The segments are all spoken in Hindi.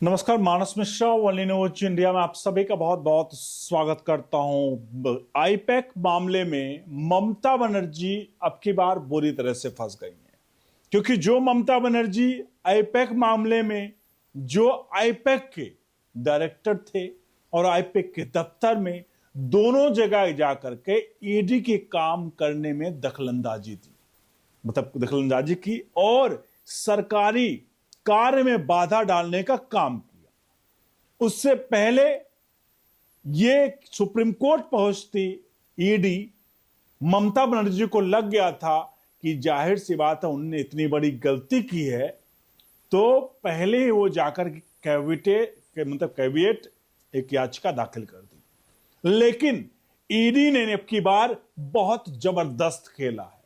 नमस्कार, मानस मिश्रा वर्ली न्यूज इंडिया में आप सभी का बहुत बहुत स्वागत करता हूं। आईपैक मामले में ममता बनर्जी अब की बार बुरी तरह से फंस गई हैं, क्योंकि जो ममता बनर्जी आईपैक मामले में जो आईपैक के डायरेक्टर थे और आईपैक के दफ्तर में दोनों जगह जाकर के ईडी के काम करने में दखलंदाजी की और सरकारी कार्य में बाधा डालने का काम किया। उससे पहले ये सुप्रीम कोर्ट पहुंचती ईडी ममता बनर्जी को लग गया था कि जाहिर सी बात है उन्होंने इतनी बड़ी गलती की है, तो पहले ही वो जाकर कैविएट एक याचिका दाखिल कर दी। लेकिन ईडी ने अब की बार बहुत जबरदस्त खेला है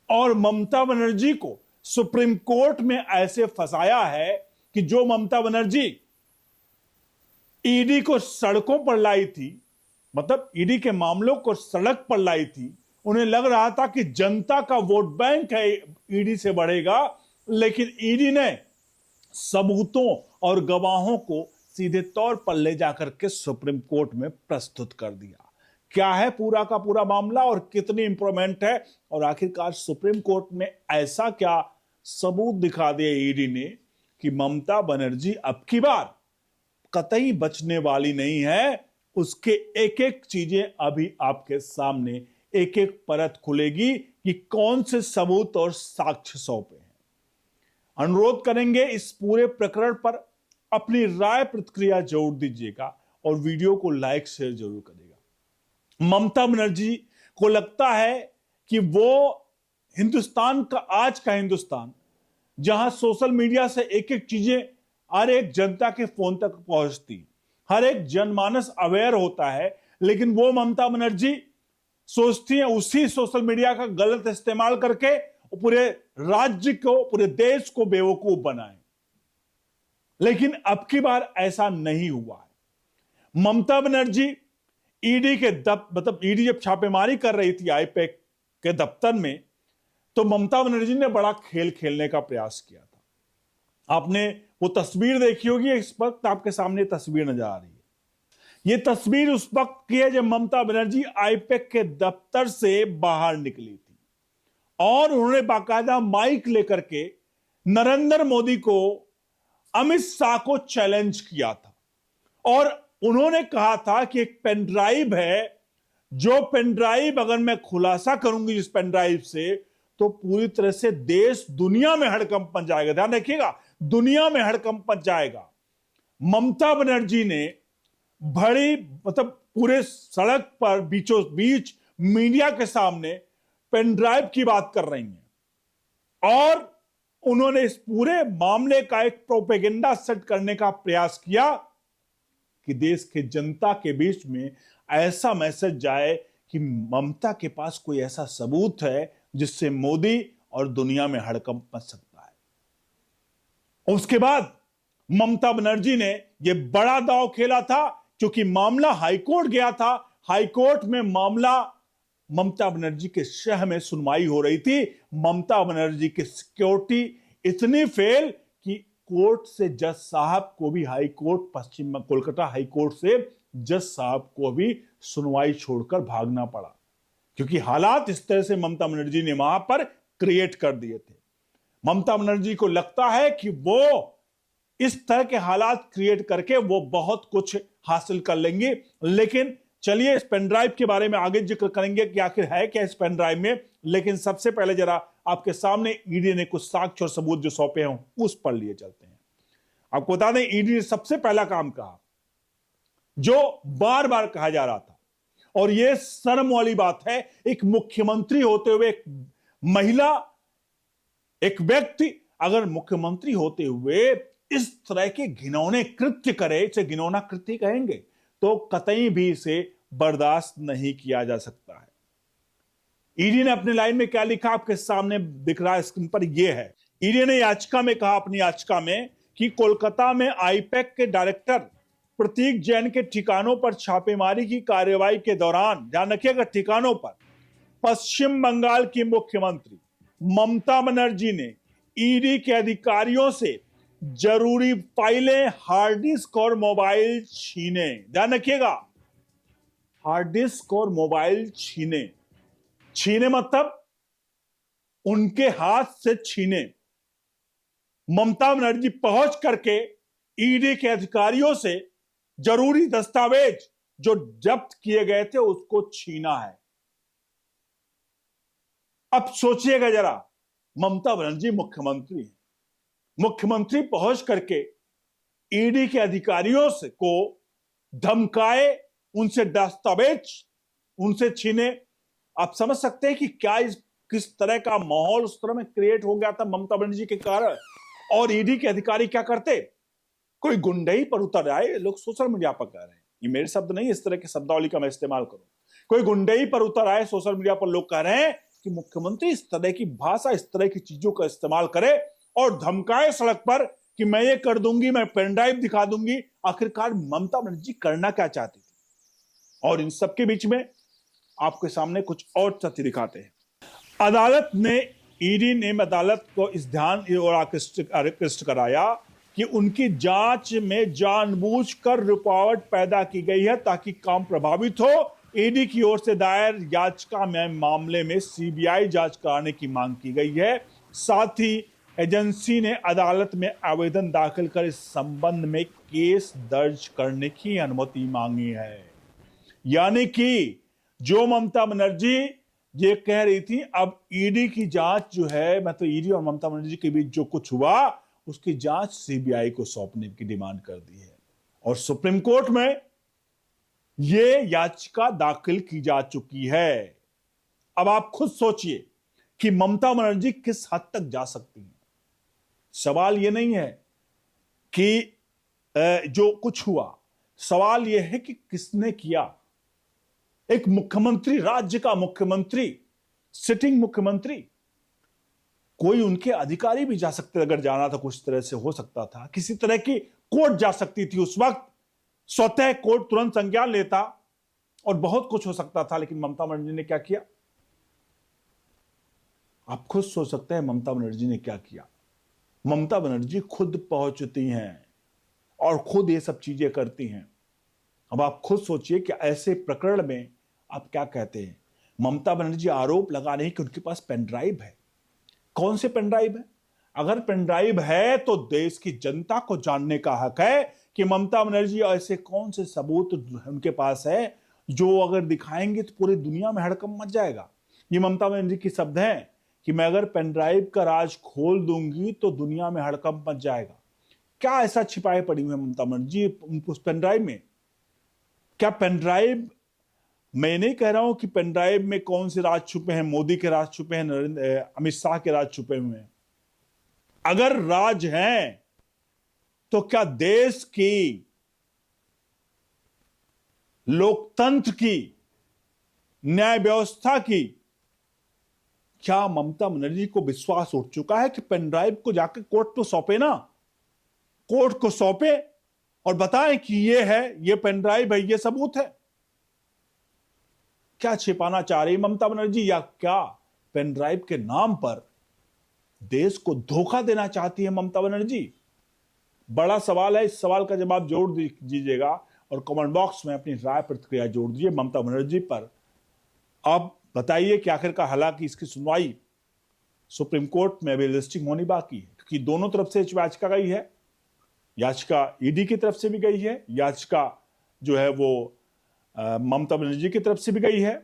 और ममता बनर्जी को सुप्रीम कोर्ट में ऐसे फंसाया है कि जो ममता बनर्जी ईडी को सड़कों पर लाई थी, मतलब ईडी के मामलों को सड़क पर लाई थी, उन्हें लग रहा था कि जनता का वोट बैंक है ईडी से बढ़ेगा, लेकिन ईडी ने सबूतों और गवाहों को सीधे तौर पर ले जाकर के सुप्रीम कोर्ट में प्रस्तुत कर दिया। क्या है पूरा का पूरा मामला और कितनी इंप्रूवमेंट है, और आखिरकार सुप्रीम कोर्ट में ऐसा क्या सबूत दिखा दिया ईडी ने कि ममता बनर्जी अब की बार कतई बचने वाली नहीं है। उसके एक एक चीजें अभी आपके सामने एक एक परत खुलेगी कि कौन से सबूत और साक्ष्य सौंपे हैं। अनुरोध करेंगे इस पूरे प्रकरण पर अपनी राय प्रतिक्रिया जरूर दीजिएगा और वीडियो को लाइक शेयर जरूर करिएगा। ममता बनर्जी को लगता है कि वो हिंदुस्तान का, आज का हिंदुस्तान जहां सोशल मीडिया से एक एक चीजें हर एक जनता के फोन तक पहुंचती, हर एक जनमानस अवेयर होता है, लेकिन वो ममता बनर्जी सोचती है उसी सोशल मीडिया का गलत इस्तेमाल करके पूरे राज्य को, पूरे देश को बेवकूफ बनाए। लेकिन अब की बार ऐसा नहीं हुआ है। ममता बनर्जी ईडी के ईडी जब छापेमारी कर रही थी आईपैक के दफ्तर में, तो ममता बनर्जी ने बड़ा खेल खेलने का प्रयास किया था। आपने वो तस्वीर देखी होगी, इस वक्त आपके सामने तस्वीर नजर आ रही है। ये तस्वीर उस वक्त की है जब ममता बनर्जी आईपैक के दफ्तर से बाहर निकली थी और उन्होंने बाकायदा माइक लेकर के नरेंद्र मोदी को, अमित शाह को चैलेंज किया था और उन्होंने कहा था कि एक पेन ड्राइव है, जो पेन ड्राइव अगर मैं खुलासा करूंगी जिस पेन ड्राइव से, तो पूरी तरह से देश दुनिया में हड़कंप मच जाएगा। ध्यान रखिएगा, दुनिया में हड़कंप मच जाएगा। ममता बनर्जी ने पूरे सड़क पर बीचों बीच मीडिया के सामने पेन ड्राइव की बात कर रही हैं और उन्होंने इस पूरे मामले का एक प्रोपेगेंडा सेट करने का प्रयास किया कि देश के जनता के बीच में ऐसा मैसेज जाए कि ममता के पास कोई ऐसा सबूत है जिससे मोदी और दुनिया में हड़कंप मच सकता है। उसके बाद ममता बनर्जी ने यह बड़ा दांव खेला था, क्योंकि मामला हाईकोर्ट गया था। हाईकोर्ट में मामला ममता बनर्जी के शह में सुनवाई हो रही थी। ममता बनर्जी की सिक्योरिटी इतनी फेल कि कोर्ट से जज साहब को भी, पश्चिम कोलकाता हाईकोर्ट से जज साहब को भी सुनवाई छोड़कर भागना पड़ा, क्योंकि हालात इस तरह से ममता बनर्जी ने वहां पर क्रिएट कर दिए थे। ममता बनर्जी को लगता है कि वो इस तरह के हालात क्रिएट करके वो बहुत कुछ हासिल कर लेंगे। लेकिन चलिए इस पेन ड्राइव के बारे में आगे जिक्र करेंगे कि आखिर है क्या इस पेन ड्राइव में, लेकिन सबसे पहले जरा आपके सामने ईडी ने कुछ साक्ष्य और सबूत जो सौंपे हों उस पर लिए चलते हैं। आपको बता दें, ईडी ने सबसे पहला काम कहा जो बार बार कहा जा रहा था, और यह शर्म वाली बात है, एक मुख्यमंत्री होते हुए एक महिला, एक व्यक्ति अगर मुख्यमंत्री होते हुए इस तरह के घिनौने कृत्य करे, इसे घिनौना कृत्य कहेंगे, तो कतई भी इसे बर्दाश्त नहीं किया जा सकता है। ईडी ने अपने लाइन में क्या लिखा आपके सामने दिख रहा है स्क्रीन पर, यह है। ईडी ने याचिका में कहा, अपनी याचिका में, कि कोलकाता में आईपैक के डायरेक्टर प्रतीक जैन के ठिकानों पर छापेमारी की कार्रवाई के दौरान, ध्यान रखिएगा ठिकानों पर, पश्चिम बंगाल की मुख्यमंत्री ममता बनर्जी ने ईडी के अधिकारियों से जरूरी फाइलें, हार्ड डिस्क और मोबाइल छीने। ध्यान रखिएगा, हार्ड डिस्क और मोबाइल छीने। छीने मतलब उनके हाथ से छीने। ममता बनर्जी पहुंच करके ईडी के अधिकारियों से जरूरी दस्तावेज जो जब्त किए गए थे उसको छीना है। अब सोचिएगा जरा, ममता बनर्जी मुख्यमंत्री है, मुख्यमंत्री पहुंच करके ईडी के अधिकारियों से को धमकाए, उनसे दस्तावेज उनसे छीने। आप समझ सकते हैं कि क्या किस तरह का माहौल उस तरह में क्रिएट हो गया था ममता बनर्जी के कारण। और ईडी के अधिकारी क्या करते, कोई गुंडई पर उतर आए। लोग सोशल मीडिया पर कह रहे हैं, ये मेरे शब्द नहीं, इस तरह की शब्दावली का मैं इस्तेमाल करूं। कोई गुंडई पर उतर आए, सोशल मीडिया पर लोग कह रहे हैं कि मुख्यमंत्री इस तरह की भाषा, इस तरह की चीजों का इस्तेमाल करे और धमकाए सड़क पर कि मैं ये कर दूंगी, मैं पेन ड्राइव दिखा दूंगी। आखिरकार ममता बनर्जी करना क्या चाहती थी? और इन सबके बीच में आपके सामने कुछ और तथ्य दिखाते हैं। अदालत ने, ईडी ने अदालत को इस ध्यान और आकृष्ट कराया कि उनकी जांच में जानबूझकर रुकावट पैदा की गई है ताकि काम प्रभावित हो। ईडी की ओर से दायर याचिका में मामले में सीबीआई जांच कराने की मांग की गई है। साथ ही एजेंसी ने अदालत में आवेदन दाखिल कर इस संबंध में केस दर्ज करने की अनुमति मांगी है। यानी कि जो ममता बनर्जी ये कह रही थी, अब ईडी की जांच जो है, मतलब ईडी और ममता बनर्जी के बीच जो कुछ हुआ उसकी जांच सीबीआई को सौंपने की डिमांड कर दी है। और सुप्रीम कोर्ट में यह याचिका दाखिल की जा चुकी है। अब आप खुद सोचिए कि ममता बनर्जी किस हद तक जा सकती है। सवाल यह नहीं है कि जो कुछ हुआ, सवाल यह है कि किसने किया। एक मुख्यमंत्री, राज्य का मुख्यमंत्री, सिटिंग मुख्यमंत्री, कोई उनके अधिकारी भी जा सकते, अगर जाना था कुछ तरह से हो सकता था, किसी तरह की कोर्ट जा सकती थी उस वक्त, स्वतः कोर्ट तुरंत संज्ञान लेता और बहुत कुछ हो सकता था। लेकिन ममता बनर्जी ने क्या किया? आप खुद सोच सकते हैं ममता बनर्जी ने क्या किया। ममता बनर्जी खुद पहुंचती हैं और खुद ये सब चीजें करती हैं। अब आप खुद सोचिए कि ऐसे प्रकरण में आप क्या कहते हैं। ममता बनर्जी आरोप लगा रही कि उनके पास पेन ड्राइव है। कौन से पेन ड्राइव है? अगर पेन ड्राइव है तो देश की जनता को जानने का हक है कि ममता बनर्जी ऐसे कौन से सबूत उनके पास है जो अगर दिखाएंगे तो पूरी दुनिया में हड़कंप मच जाएगा। ये ममता बनर्जी के शब्द हैं कि मैं अगर पेन ड्राइव का राज खोल दूंगी तो दुनिया में हड़कंप मच जाएगा। क्या ऐसा छिपाए पड़ी हुई है ममता बनर्जी उस पेन ड्राइव में? क्या पेन ड्राइव, मैं नहीं कह रहा हूं कि पेन ड्राइव में कौन से राज छुपे हैं, मोदी के राज छुपे हैं, अमित शाह के राज छुपे हुए हैं। अगर राज हैं तो क्या देश की, लोकतंत्र की, न्याय व्यवस्था की, क्या ममता बनर्जी को विश्वास उठ चुका है कि पेन ड्राइव को जाकर कोर्ट को सौंपे ना, कोर्ट को सौंपे और बताएं कि ये है, ये पेन ड्राइव है, ये सबूत है? क्या छिपाना चाह रही ममता बनर्जी? या क्या पेन ड्राइव के नाम पर देश को धोखा देना चाहती है ममता बनर्जी? बड़ा सवाल है। इस सवाल का जवाब जरूर दीजिएगा और कमेंट बॉक्स में अपनी राय प्रतिक्रिया जोड़ दीजिए ममता बनर्जी पर। अब बताइए कि आखिरकार, हालांकि इसकी सुनवाई सुप्रीम कोर्ट में अभी लिस्टिंग होनी बाकी है, क्योंकि दोनों तरफ से याचिका गई है। याचिका ईडी की तरफ से भी गई है, याचिका जो है वो ममता बनर्जी की तरफ से भी गई है।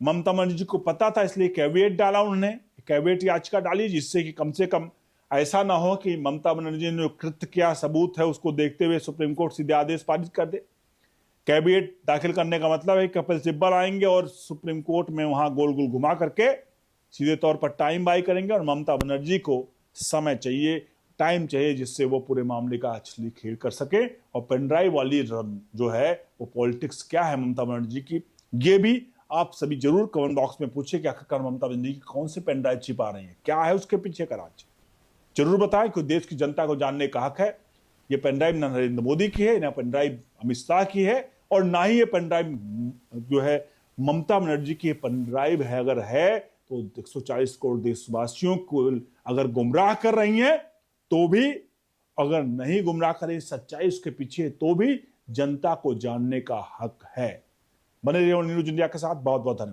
ममता बनर्जी को पता था, इसलिए कैविएट डाला उन्होंने, कैविएट याचिका डाली, जिससे कि कम से कम ऐसा ना हो कि ममता बनर्जी ने जो कृत्य क्या सबूत है उसको देखते हुए सुप्रीम कोर्ट सीधे आदेश पारित कर दे। कैविएट दाखिल करने का मतलब है कपिल सिब्बल आएंगे और सुप्रीम कोर्ट में वहां गोल गोल घुमा करके सीधे तौर पर टाइम बाई करेंगे और ममता बनर्जी को समय चाहिए, टाइम चाहिए, जिससे वो पूरे मामले का असली खेल कर सके। और पेनड्राइव वाली जो है वो पॉलिटिक्स क्या है ममता बनर्जी की, ये भी आप सभी जरूर कमेंट बॉक्स में पूछिए कि आखिरकार ममता बनर्जी की कौन से पेनड्राइव छिपा रही है, क्या है उसके पीछे का राज। जरूर बताएं, कि देश की जनता को जानने का हक है। ये पेनड्राइव ना नरेंद्र मोदी की है, ना पेनड्राइव अमित शाह की है, और ना ही ये पेनड्राइव जो है ममता बनर्जी की पेनड्राइव है। अगर है तो 140 करोड़ देशवासियों को अगर गुमराह कर रही हैं तो भी अगर नहीं गुमराह करे, सच्चाई उसके पीछे है, तो भी जनता को जानने का हक है। बने रहिए न्यूज इंडिया के साथ। बहुत बहुत धन्यवाद।